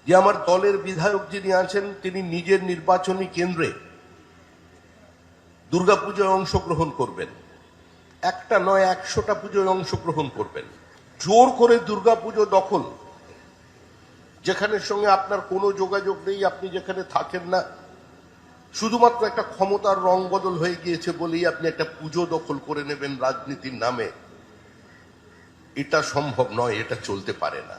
যে আমার দলের বিধায়ক যিনি আছেন তিনি নিজের নির্বাচনী কেন্দ্রে দুর্গাপূজায় অংশগ্রহণ করবেন। একটা নয় 100টা পুজোয় অংশগ্রহণ করবেন। জোর করে দুর্গাপুজো দখল, যেখানের সঙ্গে আপনার কোনো যোগাযোগ নেই, আপনি যেখানে থাকেন না, শুধুমাত্র একটা ক্ষমতার রং বদল হয়ে গিয়েছে বলেই আপনি একটা পুজো দখল করে নেবেন রাজনীতির নামে, এটা সম্ভব নয়, এটা চলতে পারে না।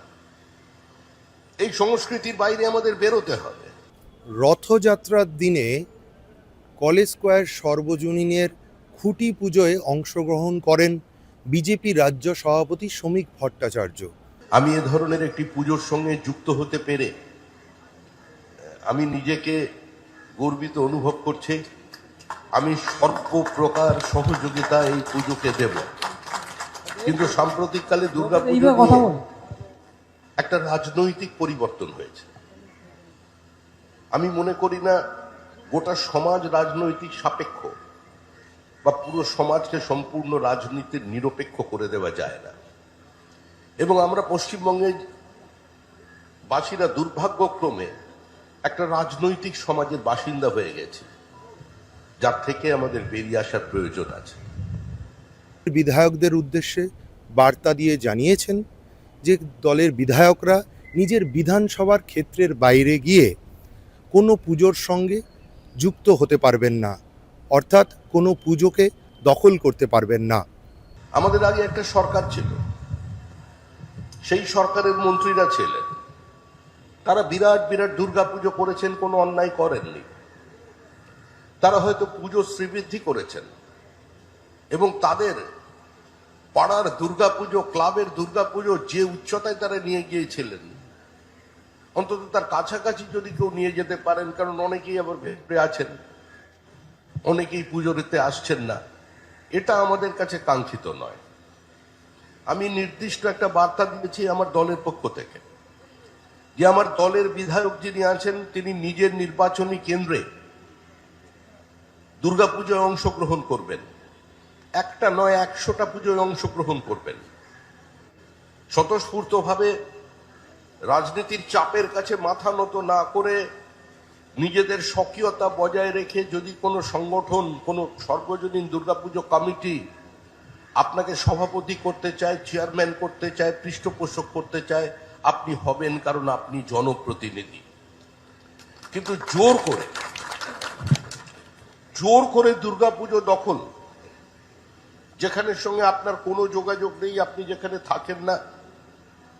এই সংস্কৃতির বাইরে আমাদের বেরোতে হবে। রথযাত্রার দিনে কলেজ স্কোয়ার সর্বজনীনের খুঁটি পুজোয় অংশগ্রহণ করেন বিজেপি রাজ্য সভাপতি শ্রমিক ভট্টাচার্য। আমি এ ধরনের একটি পুজোর সঙ্গে যুক্ত হতে পেরে আমি নিজেকে গর্বিত অনুভব করছি। আমি সর্বপ্রকার সহযোগিতা এই পুজোকে দেব, কিন্তু সাম্প্রতিককালে দুর্গাপুজো একটা রাজনৈতিক পরিবর্তন হয়েছে। আমি মনে করি না গোটা সমাজ রাজনৈতিক সাপেক্ষ বা পুরো সমাজকে সম্পূর্ণ রাজনীতির নিরপেক্ষ করে দেওয়া যায় না। এবং আমরা পশ্চিমবঙ্গের বাসীরা দুর্ভাগ্যক্রমে একটা রাজনৈতিক সমাজের বাসিন্দা হয়ে গেছে, যার থেকে আমাদের বেরিয়ে আসার প্রয়োজন আছে। বিধায়কদের উদ্দেশ্যে বার্তা দিয়ে জানিয়েছেন যে দলের বিধায়করা নিজের বিধানসভার ক্ষেত্রের বাইরে গিয়ে কোনো পুজোর সঙ্গে যুক্ত হতে পারবেন না, অর্থাৎ কোনো পুজোকে দখল করতে পারবেন না। আমাদের আগে একটা সরকার ছিল, সেই সরকারের মন্ত্রীরা ছিলেন, তারা বিরাট বিরাট দুর্গাপুজো করেছেন, কোনো অন্যায় করেননি। তারা হয়তো পুজো শ্রীবৃদ্ধি করেছেন এবং তাদের পাড়ার দুর্গাপুজো, ক্লাবের দুর্গাপুজো যে উচ্চতায় তারা নিয়ে গিয়েছিলেন, অন্তত তার কাছাকাছি যদি কেউ নিয়ে যেতে পারেন, কারণ অনেকেই আবার ভেতরে আছেন, অনেকেই পুজোতে আসছেন না, এটা আমাদের কাছে কাঙ্ক্ষিত নয়। আমি নির্দিষ্ট একটা বার্তা দিয়েছি আমার দলের পক্ষ থেকে, যে আমার দলের বিধায়ক যিনি আছেন তিনি নিজের নির্বাচনী কেন্দ্রে দুর্গাপূজায় অংশগ্রহণ করবেন। একটা নয় 100টা পুজোয় অংশগ্রহণ করবেন। স্বতঃস্ফূর্তভাবে রাজনীতির চাপের কাছে মাথা নত না করে নিজেদের স্বকীয়তা বজায় রেখে যদি কোনো সংগঠন, কোনো সর্বজনীন দুর্গাপুজো কমিটি আপনাকে সভাপতি করতে চায়, চেয়ারম্যান করতে চায়, পৃষ্ঠপোষক করতে চায়, আপনি হবেন, কারণ আপনি জনপ্রতিনিধি। কিন্তু জোর করে দুর্গাপুজো দখল, যেখানের সঙ্গে আপনার কোনো যোগাযোগ নেই, আপনি যেখানে থাকেন না,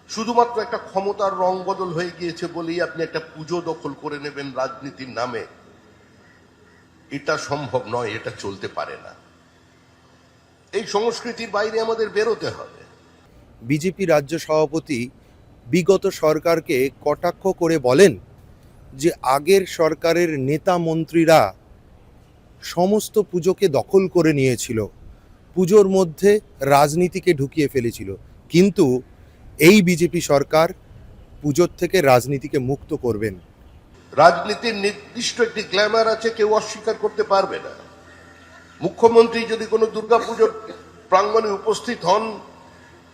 শুধুমাত্র একটা ক্ষমতার রং বদল হয়ে গিয়েছে বলেই আপনি একটা পুজো দখল করে নেবেন রাজনীতির নামে, এটা সম্ভব নয়, এটা চলতে পারে না। এই সংস্কৃতির বাইরে আমাদের বেরোতে হবে। বিজেপি রাজ্য সভাপতি বিগত সরকারকে কটাক্ষ করে বলেন যে আগের সরকারের নেতা মন্ত্রীরা সমস্ত পুজোকে দখল করে নিয়েছিল, পুজোর মধ্যে রাজনীতিকে ঢুকিয়ে ফেলেছিল, কিন্তু এই বিজেপি সরকার পুজোর থেকে রাজনীতিকে মুক্ত করবেন। রাজনীতির নির্দিষ্ট একটি গ্ল্যামার আছে, কেউ অস্বীকার করতে পারবে না। মুখ্যমন্ত্রী যদি কোনো দুর্গাপুজোর প্রাঙ্গণে উপস্থিত হন,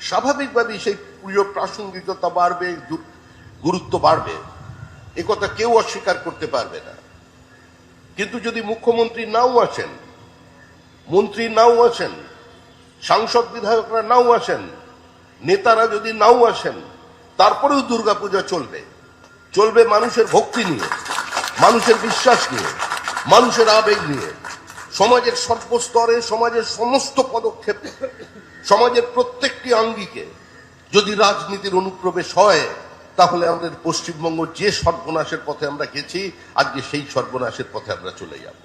স্বাভাবিকভাবেই সেই পুজোর প্রাসঙ্গিকতা বাড়বে, গুরুত্ব বাড়বে, একথা কেউ অস্বীকার করতে পারবে না। কিন্তু যদি মুখ্যমন্ত্রী নাও আসেন, মন্ত্রী নাও আসেন, সাংসদ বিধায়করা নাও আসেন, নেতারা যদি নাও আসেন, তারপরেও দুর্গাপূজা চলবে মানুষের ভক্তি নিয়ে, মানুষের বিশ্বাস নিয়ে, মানুষের আবেগ নিয়ে। সমাজের সর্বস্তরে, সমাজের সমস্ত পদক্ষেপে, সমাজের প্রত্যেকটি আঙ্গিকে যদি রাজনীতির অনুপ্রবেশ হয়, তাহলে আমাদের পশ্চিমবঙ্গ যে সর্বনাশের পথে আমরা গেছি, আজকে সেই সর্বনাশের পথে আমরা চলে যাব।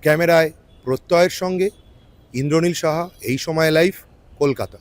ক্যামেরায় প্রত্যয়ের সঙ্গে ইন্দ্রনীল সাহা, এই সময় লাইভ, কলকাতা।